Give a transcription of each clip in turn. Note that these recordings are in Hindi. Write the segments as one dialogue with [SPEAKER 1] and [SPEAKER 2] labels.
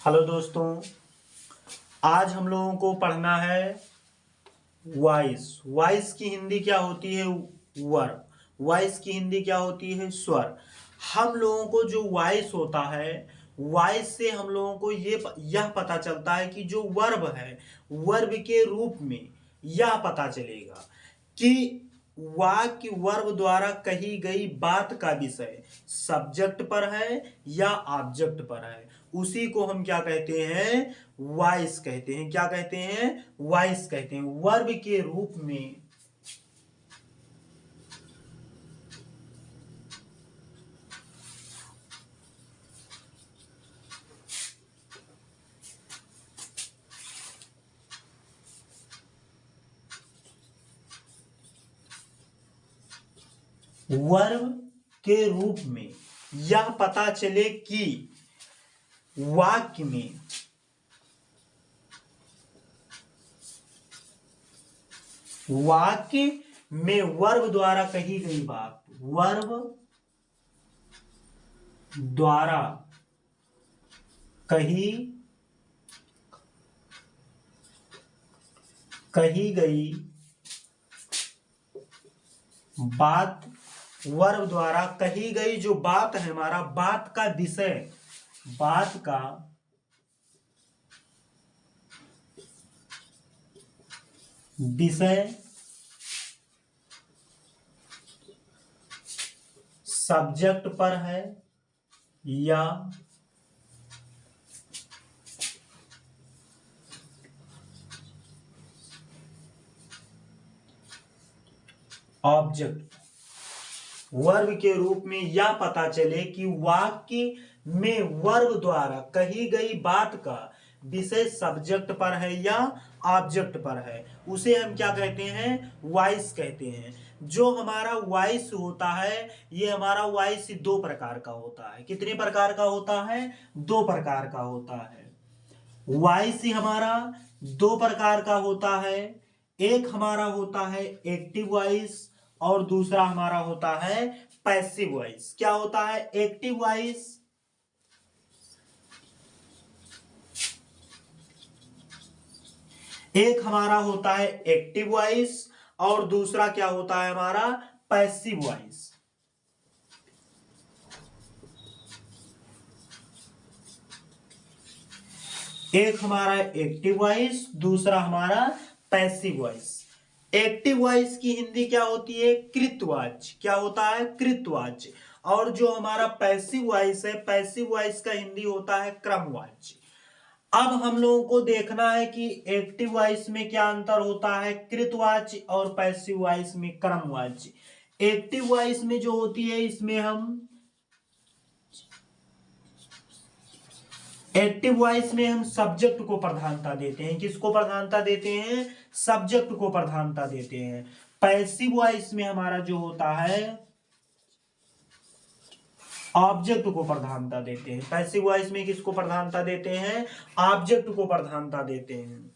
[SPEAKER 1] हेलो दोस्तों, आज हम लोगों को पढ़ना है वॉइस। वॉइस की हिंदी क्या होती है? वर्ब। वॉइस की हिंदी क्या होती है? स्वर। हम लोगों को जो वॉइस होता है, वॉइस से हम लोगों को यह पता चलता है कि जो वर्ब है, वर्ब के रूप में यह पता चलेगा कि वाक्य वर्ब द्वारा कही गई बात का विषय सब्जेक्ट पर है या ऑब्जेक्ट पर है। उसी को हम क्या कहते हैं? वॉइस कहते हैं। क्या कहते हैं? वॉइस कहते हैं। वर्ब के रूप में वर्ब के रूप में यह पता चले कि वाक्य में वर्ब द्वारा कही गई बात, वर्ब द्वारा कही गई बात, वर्ब द्वारा कही गई जो बात है, हमारा बात का विषय, बात का विषय सब्जेक्ट पर है या ऑब्जेक्ट। वर्ब के रूप में यह पता चले कि वाक्य में वर्ब द्वारा कही गई बात का विषय सब्जेक्ट पर है या ऑब्जेक्ट पर है, उसे हम क्या कहते हैं? वॉइस कहते हैं। जो हमारा वॉइस होता है, ये हमारा वॉइस दो प्रकार का होता है। कितने प्रकार का होता है? दो प्रकार का होता है। वॉइस ही हमारा दो प्रकार का होता है। एक हमारा होता है एक्टिव वॉइस और दूसरा हमारा होता है पैसिव वॉइस। क्या होता है एक्टिव वॉइस? एक हमारा होता है एक्टिव वॉइस और दूसरा क्या होता है हमारा? Passive voice. एक हमारा एक्टिव वॉइस, दूसरा हमारा पैसिव वॉइस। एक्टिव वॉइस की हिंदी क्या होती है? कृतवाच्य। क्या होता है? कृतवाच्य। और जो हमारा पैसिव वॉइस है, पैसिव वॉइस का हिंदी होता है क्रमवाच्य। अब हम लोगों को देखना है कि एक्टिव वॉइस में क्या अंतर होता है कृतवाच्य और पैसिव वॉइस में क्रमवाच्य। एक्टिव वॉइस में जो होती है, इसमें हम एक्टिव वॉइस में हम सब्जेक्ट को प्रधानता देते हैं। किसको प्रधानता देते हैं? सब्जेक्ट को प्रधानता देते हैं। पैसिव वॉइस में हमारा जो होता है ऑब्जेक्ट को प्रधानता देते हैं। पैसिव वॉइस में किसको प्रधानता देते हैं? ऑब्जेक्ट को प्रधानता देते हैं।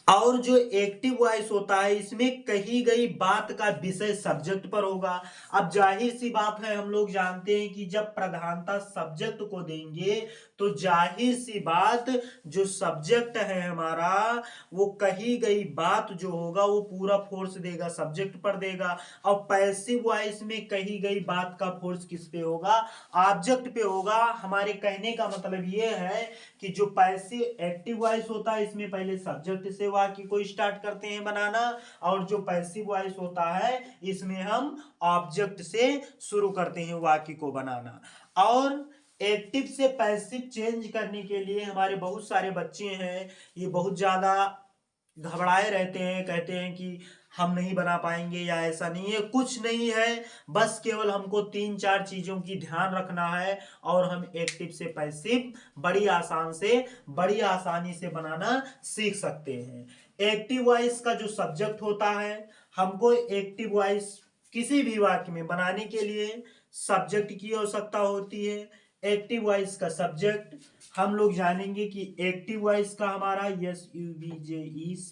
[SPEAKER 1] और जो एक्टिव वॉइस होता है, इसमें कही गई बात का विषय सब्जेक्ट पर होगा। अब जाहिर सी बात है, हम लोग जानते हैं कि जब प्रधानता सब्जेक्ट को देंगे तो जाहिर सी बात जो सब्जेक्ट है हमारा, वो कही गई बात जो होगा वो पूरा फोर्स देगा सब्जेक्ट पर देगा। और पैसिव वॉइस में कही गई बात का फोर्स किस पे होगा? ऑब्जेक्ट पे होगा। हमारे कहने का मतलब ये है कि जो पैसिव एक्टिव वॉइस होता है, इसमें पहले सब्जेक्ट से वाक्य को स्टार्ट करते हैं बनाना, और जो पैसिव वॉइस होता है इसमें हम ऑब्जेक्ट से शुरू करते हैं वाक्य को बनाना। और एक्टिव से पैसिव चेंज करने के लिए हमारे बहुत सारे बच्चे हैं, ये बहुत ज्यादा घबराए रहते हैं, कहते हैं कि हम नहीं बना पाएंगे या ऐसा नहीं है। कुछ नहीं है, बस केवल हमको 3-4 चीजों की ध्यान रखना है और हम एक्टिव से पैसिव बड़ी आसानी से बनाना सीख सकते हैं। एक्टिव वॉइस का जो सब्जेक्ट होता है, हमको एक्टिव वॉइस किसी भी वाक्य में बनाने के लिए सब्जेक्ट की आवश्यकता होती है। एक्टिव वॉइस का सब्जेक्ट हम लोग जानेंगे कि एक्टिव वॉइस का हमारा SUBJECT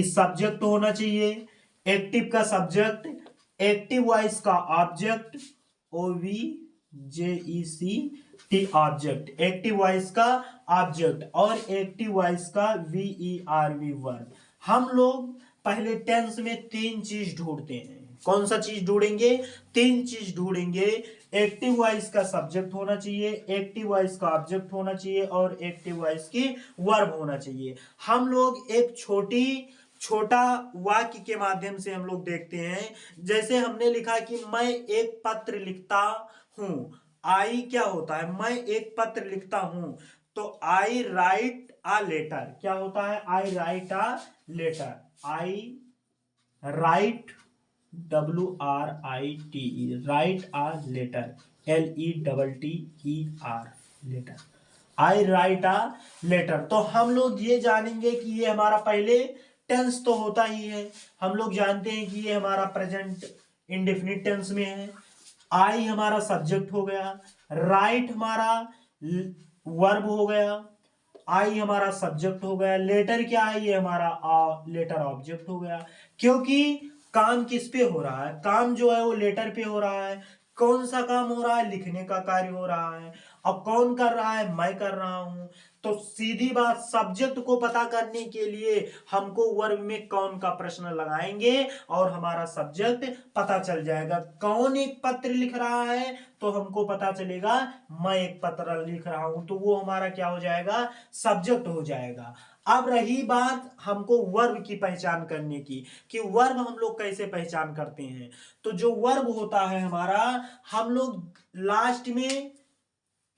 [SPEAKER 1] सब्जेक्ट होना चाहिए। एक्टिव का सब्जेक्ट, एक्टिव वॉइस का object OBJECT T object, active voice का ऑब्जेक्ट और एक्टिव वॉइस का VERB वर्ब। हम लोग पहले टेंस में तीन चीज ढूंढते हैं। कौन सा चीज ढूंढेंगे? तीन चीज ढूंढेंगे। एक्टिव वॉइस का सब्जेक्ट होना चाहिए, एक्टिव वॉइस का ऑब्जेक्ट होना चाहिए और एक्टिव वॉइस की वर्ब होना चाहिए। हम लोग एक छोटा वाक्य के माध्यम से हम लोग देखते हैं। जैसे हमने लिखा कि मैं एक पत्र लिखता हूं। आई क्या होता है? मैं एक पत्र लिखता हूं। तो आई राइट अ लेटर क्या होता है? I write a letter. I write WRITE write a letter, LETTER letter. I write a letter. तो हम लोग ये जानेंगे कि ये हमारा पहले टेंस तो होता ही है। हम लोग जानते हैं कि ये हमारा प्रेजेंट इंडेफिनिट टेंस में है। आई हमारा सब्जेक्ट हो गया, राइट हमारा वर्ब हो गया, आई हमारा सब्जेक्ट हो गया, लेटर क्या है? ये हमारा लेटर ऑब्जेक्ट हो गया। क्योंकि काम किस पे हो रहा है? काम जो है वो लेटर पे हो रहा है। कौन सा काम हो रहा है? लिखने का कार्य हो रहा है। अब कौन कर रहा है? मैं कर रहा हूं। तो सीधी बात, सब्जेक्ट को पता करने के लिए हमको वर्ब में कौन का प्रश्न लगाएंगे और हमारा सब्जेक्ट पता चल जाएगा। कौन एक पत्र लिख रहा है? तो हमको पता चलेगा मैं एक पत्र लिख रहा हूं, तो वो हमारा क्या हो जाएगा? सब्जेक्ट हो जाएगा। अब रही बात हमको वर्ब की पहचान करने की, कि वर्ब हम लोग कैसे पहचान करते हैं। तो जो वर्ब होता है हमारा, हम लोग लास्ट में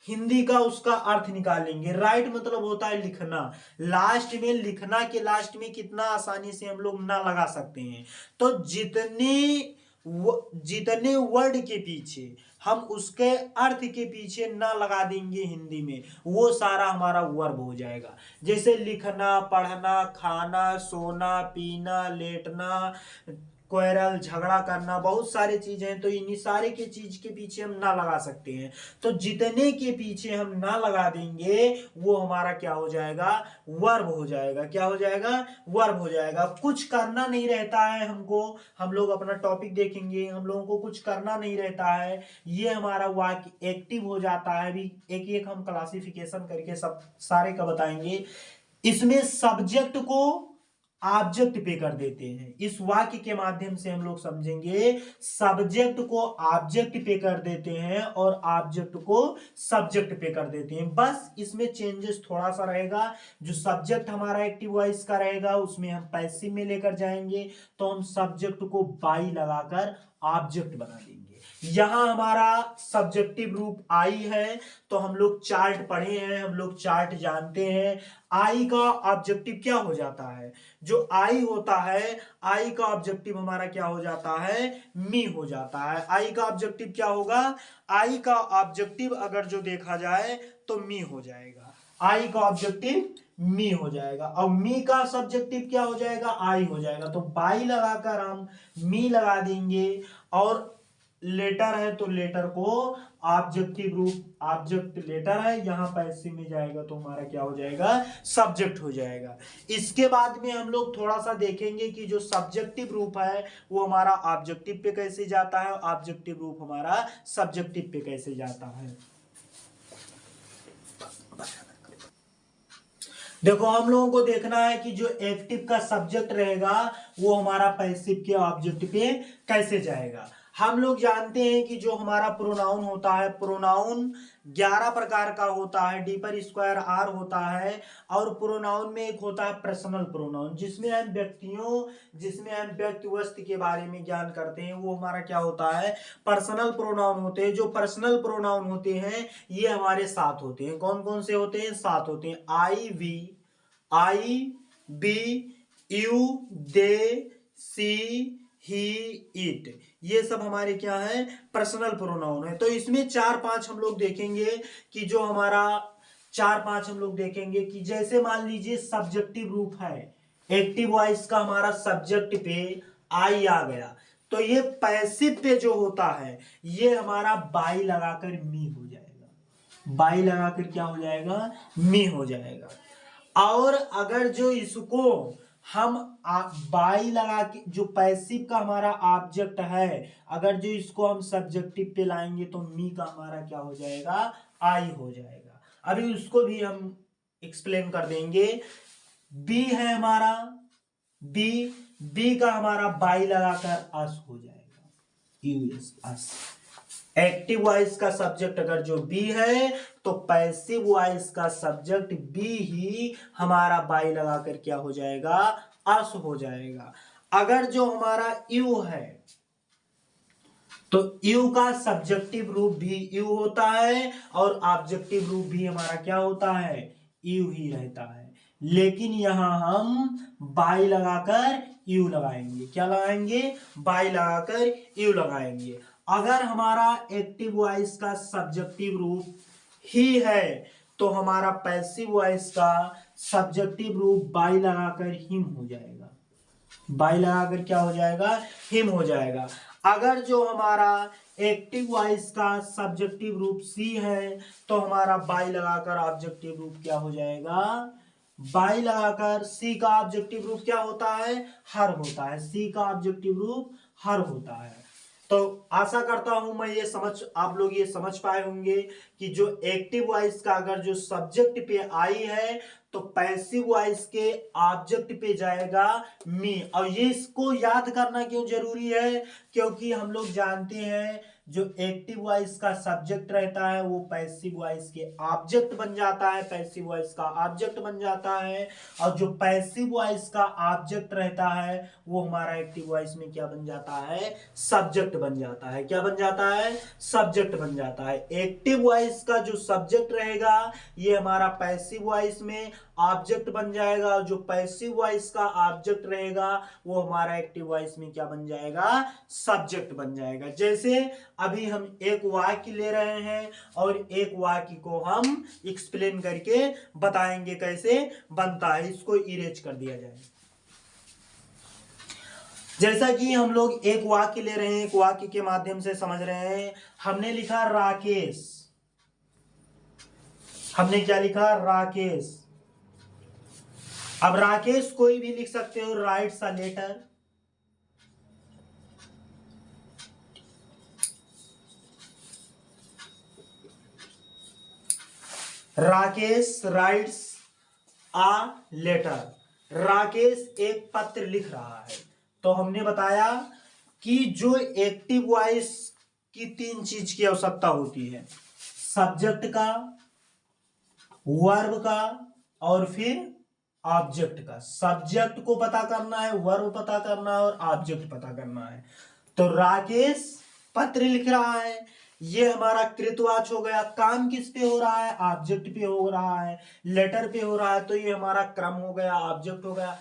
[SPEAKER 1] हिंदी का उसका अर्थ निकालेंगे। राइट मतलब होता है लिखना। लास्ट में लिखना के लास्ट में कितना आसानी से हम लोग ना लगा सकते हैं। तो जितने वर्ड के पीछे हम उसके अर्थ के पीछे ना लगा देंगे हिंदी में, वो सारा हमारा वर्ब हो जाएगा। जैसे लिखना, पढ़ना, खाना, सोना, पीना, लेटना, क्वेरल, झगड़ा करना, बहुत सारे चीजें हैं। तो इन्हीं सारे के चीज के पीछे हम ना लगा सकते हैं। तो जितने के पीछे हम ना लगा देंगे वो हमारा क्या हो जाएगा? वर्ब हो जाएगा। क्या हो जाएगा? वर्ब हो जाएगा। कुछ करना नहीं रहता है हमको। हम लोग अपना टॉपिक देखेंगे, हम लोगों को कुछ करना नहीं रहता है, ये हमारा वाक्य एक्टिव हो जाता है। अभी एक एक हम क्लासिफिकेशन करके सब सारे का बताएंगे। इसमें सब्जेक्ट को ऑब्जेक्ट पे कर देते हैं। इस वाक्य के माध्यम से हम लोग समझेंगे, सब्जेक्ट को ऑब्जेक्ट पे कर देते हैं और ऑब्जेक्ट को सब्जेक्ट पे कर देते हैं। बस इसमें चेंजेस थोड़ा सा रहेगा। जो सब्जेक्ट हमारा एक्टिव वॉइस का रहेगा उसमें हम पैसिव में लेकर जाएंगे, तो हम सब्जेक्ट को बाई लगाकर ऑब्जेक्ट बना देंगे। यहां हमारा सब्जेक्टिव रूप आई है। तो हम लोग चार्ट पढ़े हैं, हम लोग चार्ट जानते हैं। आई का ऑब्जेक्टिव क्या हो जाता है? जो आई होता है, आई का ऑब्जेक्टिव हमारा क्या हो जाता है? मी हो जाता है। आई का ऑब्जेक्टिव क्या होगा? आई का ऑब्जेक्टिव अगर जो देखा जाए तो मी हो जाएगा। आई का ऑब्जेक्टिव मी हो जाएगा और मी का सब्जेक्टिव क्या हो जाएगा? आई हो जाएगा। तो बाई लगाकर हम मी लगा देंगे। और लेटर है तो लेटर को ऑब्जेक्टिव रूप, ऑब्जेक्ट लेटर है, यहां पैसिव में जाएगा तो हमारा क्या हो जाएगा? सब्जेक्ट हो जाएगा। इसके बाद में हम लोग थोड़ा सा देखेंगे कि जो सब्जेक्टिव रूप है वो हमारा ऑब्जेक्टिव पे कैसे जाता है, ऑब्जेक्टिव रूप हमारा सब्जेक्टिव पे कैसे जाता है। देखो, हम लोगों को देखना है कि जो एक्टिव का सब्जेक्ट रहेगा वो हमारा पैसिव के ऑब्जेक्ट पे कैसे जाएगा। हम लोग जानते हैं कि जो हमारा प्रोनाउन होता है, प्रोनाउन 11 प्रकार का होता है, डी पर स्क्वायर आर होता है। और प्रोनाउन में एक होता है पर्सनल प्रोनाउन, जिसमें हम व्यक्ति वस्तु के बारे में ज्ञान करते हैं, वो हमारा क्या होता है? पर्सनल प्रोनाउन होते हैं। जो पर्सनल प्रोनाउन होते हैं ये हमारे 7 होते हैं। कौन कौन से होते हैं? 7 होते हैं। I, we, you, they, she, he, it, ये सब हमारे क्या है? पर्सनल प्रोनाउन है। तो इसमें 4-5 हम लोग देखेंगे कि जो हमारा 4-5 हम लोग देखेंगे कि जैसे मान लीजिए सब्जेक्टिव रूप है, एक्टिव वॉइस का हमारा सब्जेक्ट पे आई आ गया, तो ये पैसिव पे जो होता है ये हमारा बाई लगाकर मी हो जाएगा। बाई लगाकर क्या हो जाएगा? मी हो जाएगा। और अगर जो इसको हम बाई लगा के, जो पैसिव का हमारा ऑब्जेक्ट है, अगर जो इसको हम सब्जेक्टिव पे लाएंगे तो मी का हमारा क्या हो जाएगा? आई हो जाएगा। अभी उसको भी हम एक्सप्लेन कर देंगे। बी है हमारा, बी का हमारा बाई लगाकर अस हो जाएगा, यूएस अस। एक्टिव वॉइस का सब्जेक्ट अगर जो बी है तो पैसिव वॉइस का सब्जेक्ट बी ही हमारा बाई लगाकर क्या हो जाएगा, अस हो जाएगा। अगर जो हमारा यू है तो यू का सब्जेक्टिव रूप भी यू होता है और ऑब्जेक्टिव रूप भी हमारा क्या होता है, यू ही रहता है। लेकिन यहां हम बाई लगाकर यू लगाएंगे। क्या लगाएंगे, बाई लगाकर यू लगाएंगे। अगर हमारा एक्टिव वॉइस का सब्जेक्टिव रूप ही है तो हमारा पैसिव वॉइस का सब्जेक्टिव रूप बाई लगाकर हिम हो जाएगा। बाई लगाकर क्या हो जाएगा, हिम हो जाएगा। अगर जो हमारा एक्टिव वॉइस का सब्जेक्टिव रूप सी है तो हमारा बाई लगाकर ऑब्जेक्टिव रूप क्या हो जाएगा, बाई लगाकर सी का ऑब्जेक्टिव रूप क्या होता है, हर होता है। सी का ऑब्जेक्टिव रूप हर होता है। तो आशा करता हूं मैं आप लोग ये समझ पाए होंगे कि जो एक्टिव वॉइस का अगर जो सब्जेक्ट पे आई है तो पैसिव वॉइस के ऑब्जेक्ट पे जाएगा मी। और ये इसको याद करना क्यों जरूरी है, क्योंकि हम लोग जानते हैं जो एक्टिव वॉइस का सब्जेक्ट रहता है वो पैसिव वॉइस के ऑब्जेक्ट बन जाता है, पैसिव वॉइस का ऑब्जेक्ट बन जाता है। और जो पैसिव वॉइस का ऑब्जेक्ट रहता है वो हमारा एक्टिव वॉइस में क्या बन जाता है, सब्जेक्ट बन जाता है। क्या बन जाता है, सब्जेक्ट बन जाता है। एक्टिव वॉइस का जो सब्जेक्ट रहेगा ये हमारा पैसिव वॉइस में ऑब्जेक्ट बन जाएगा और जो पैसिव वॉइस का ऑब्जेक्ट रहेगा वो हमारा एक्टिव वॉइस में क्या बन जाएगा, सब्जेक्ट बन जाएगा। जैसे अभी हम एक वाक्य ले रहे हैं और एक वाक्य को हम एक्सप्लेन करके बताएंगे कैसे बनता है। इसको इरेज कर दिया जाए। जैसा कि हम लोग एक वाक्य ले रहे हैं, एक वाक्य के माध्यम से समझ रहे हैं। हमने लिखा राकेश, हमने क्या लिखा, राकेश। अब राकेश कोई भी लिख सकते हो, writes a letter. Rakesh writes a letter. Rakesh एक पत्र लिख रहा है। तो हमने बताया कि जो एक्टिव वॉइस की तीन चीज की आवश्यकता होती है, सब्जेक्ट का, वर्ब का और फिर ऑब्जेक्ट का। सब्जेक्ट को पता करना है, वर्ब पता करना है और ऑब्जेक्ट पता करना है। तो राकेश पत्र लिख रहा है, ये हमारा कृतवाच हो गया। काम किस पे हो रहा है, ऑब्जेक्ट पे हो रहा है, लेटर पे हो रहा है, तो ये हमारा क्रम हो गया, ऑब्जेक्ट हो गया।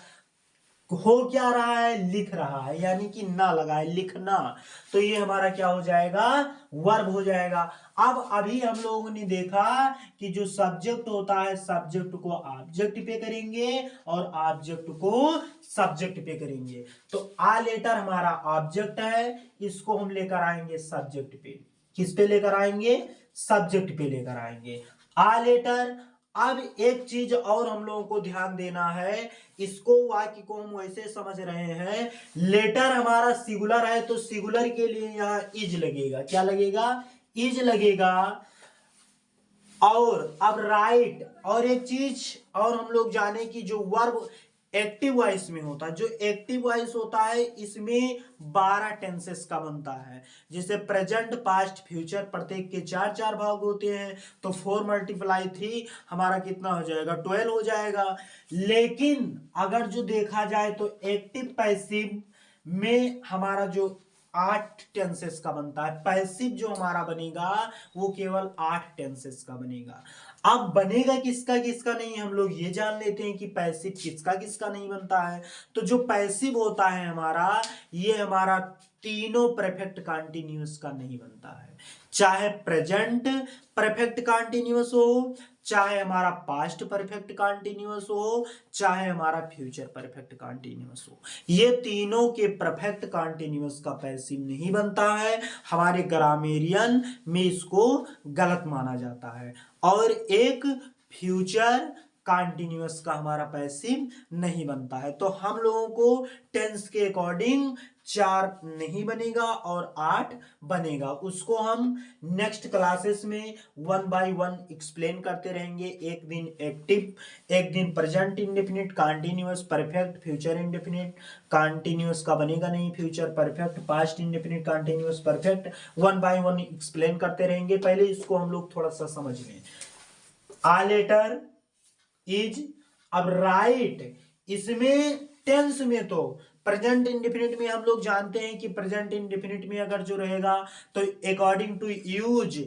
[SPEAKER 1] हो क्या रहा है, लिख रहा है, यानी कि ना लगाए, लिखना। तो ये हमारा क्या हो जाएगा, वर्ब हो जाएगा। अब अभी हम लोगों ने देखा कि जो सब्जेक्ट होता है सब्जेक्ट को ऑब्जेक्ट पे करेंगे और ऑब्जेक्ट को सब्जेक्ट पे करेंगे। तो आ लेटर हमारा ऑब्जेक्ट है, इसको हम लेकर आएंगे सब्जेक्ट पे। किस पे लेकर आएंगे, सब्जेक्ट पे लेकर आएंगे आ लेटर। अब एक चीज और हम लोगों को ध्यान देना है, इसको वाक्य को हम वैसे समझ रहे हैं, लेटर हमारा सिंगुलर है तो सिंगुलर के लिए यहां इज लगेगा। क्या लगेगा, इज लगेगा। और अब राइट, और एक चीज और हम लोग जाने की, जो वर्ब एक्टिव वॉइस में होता है, जो एक्टिव वॉइस होता है इसमें 12 टेंसेस का बनता है। जैसे प्रेजेंट, पास्ट, फ्यूचर, प्रत्येक के 4 भाग होते हैं। तो 4 × 3 हमारा कितना हो जाएगा, 12 हो जाएगा। लेकिन अगर जो देखा जाए तो एक्टिव पैसिव में हमारा जो 8 टेंसेस का बनता है। पैसिव जो हमारा बनेगा वो केवल 8 टेंसेस का बनेगा। अब बनेगा किसका किसका नहीं, हम लोग ये जान लेते हैं कि पैसिव किसका किसका नहीं बनता है। तो जो पैसिव होता है हमारा, ये हमारा तीनों परफेक्ट कंटीन्यूअस का नहीं बनता है। चाहे प्रेजेंट परफेक्ट कंटीन्यूअस हो, चाहे हमारा पास्ट परफेक्ट कंटीन्यूअस हो, चाहे हमारा फ्यूचर परफेक्ट कंटीन्यूअस हो, ये तीनों के परफेक्ट कंटीन्यूअस का पैसिव नहीं बनता है। हमारे ग्रामेरियन में इसको गलत माना जाता है। और एक फ्यूचर कंटिन्यूअस का हमारा पैसिव नहीं बनता है। तो हम लोगों को टेंस के अकॉर्डिंग 4 नहीं बनेगा और 8 बनेगा। उसको हम नेक्स्ट क्लासेस में 1 बाय 1 एक्सप्लेन करते रहेंगे। एक दिन एक्टिव, एक दिन present indefinite, continuous, perfect, future indefinite, continuous का बनेगा नहीं, future perfect, past indefinite, continuous, perfect, 1 by 1 explain करते रहेंगे। पहले इसको हम लोग थोड़ा सा समझ लें। आ लेटर इज, अब राइट, इसमें टेंस में तो प्रेजेंट इंडेफिनिट में हम लोग जानते हैं कि प्रेजेंट इंडेफिनिट में अगर जो रहेगा तो अकॉर्डिंग टू यूज,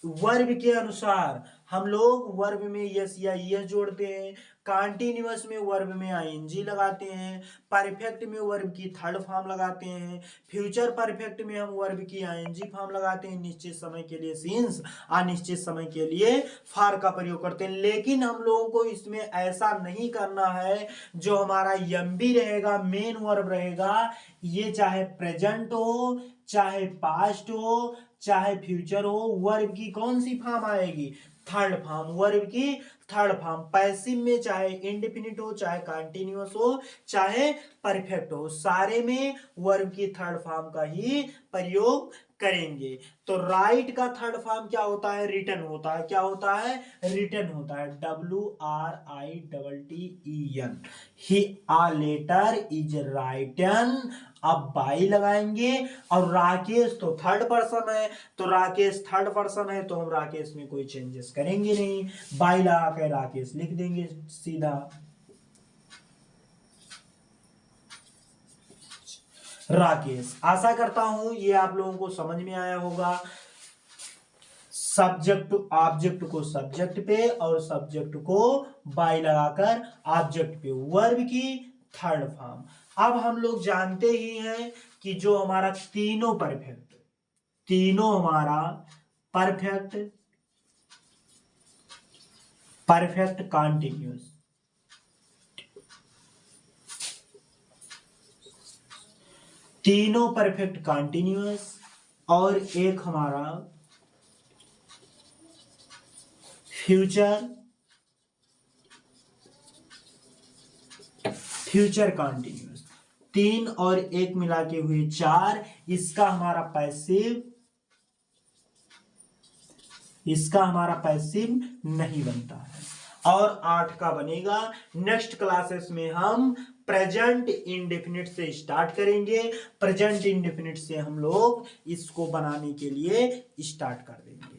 [SPEAKER 1] वर्ब के अनुसार हम लोग वर्ब में यस या यस जोड़ते हैं, कंटिन्यूअस में वर्ब में आईएनजी लगाते हैं, परफेक्ट में वर्ब की थर्ड फॉर्म लगाते हैं, फ्यूचर परफेक्ट में हम वर्ब की आईएनजी फॉर्म लगाते हैं, निश्चित समय के लिए सिंस, अनिश्चित समय के लिए फार का प्रयोग करते हैं। लेकिन हम लोगों को इसमें ऐसा नहीं करना है। जो हमारा एमबी रहेगा, मेन वर्ब रहेगा, ये चाहे प्रेजेंट हो, चाहे पास्ट हो, चाहे फ्यूचर हो, वर्ब की कौन सी फॉर्म आएगी? थर्ड फॉर्म, वर्ब की थर्ड फॉर्म। पैसिव में चाहे इंडेफिनिट हो, चाहे कंटिन्यूअस हो, चाहे परफेक्ट हो, सारे में वर्ब की थर्ड फॉर्म का ही प्रयोग करेंगे। तो राइट का थर्ड फॉर्म क्या होता है? रिटन होता है। क्या होता है? रिटन होता है। WRITTEN, he a letter is written. अब बाई लगाएंगे और राकेश तो थर्ड पर्सन है, तो राकेश थर्ड पर्सन है तो हम राकेश में कोई चेंजेस करेंगे नहीं, बाई लगा के राकेश लिख देंगे सीधा। राकेश, आशा करता हूं ये आप लोगों को समझ में आया होगा। सब्जेक्ट ऑब्जेक्ट को सब्जेक्ट पे और सब्जेक्ट को बाई लगाकर ऑब्जेक्ट पे, वर्ब की थर्ड फॉर्म। अब हम लोग जानते ही हैं कि जो हमारा तीनों परफेक्ट, तीनों हमारा परफेक्ट, परफेक्ट कंटिन्यूअस, तीनों परफेक्ट कंटिन्यूअस और एक हमारा फ्यूचर, फ्यूचर कंटिन्यूअस, 3 और 1 मिला के हुए 4। इसका हमारा पैसिव, इसका हमारा पैसिव नहीं बनता है। और 8 का बनेगा। नेक्स्ट क्लासेस में हम प्रेजेंट इंडेफिनिट से स्टार्ट करेंगे। प्रेजेंट इंडेफिनिट से हम लोग इसको बनाने के लिए स्टार्ट कर देंगे।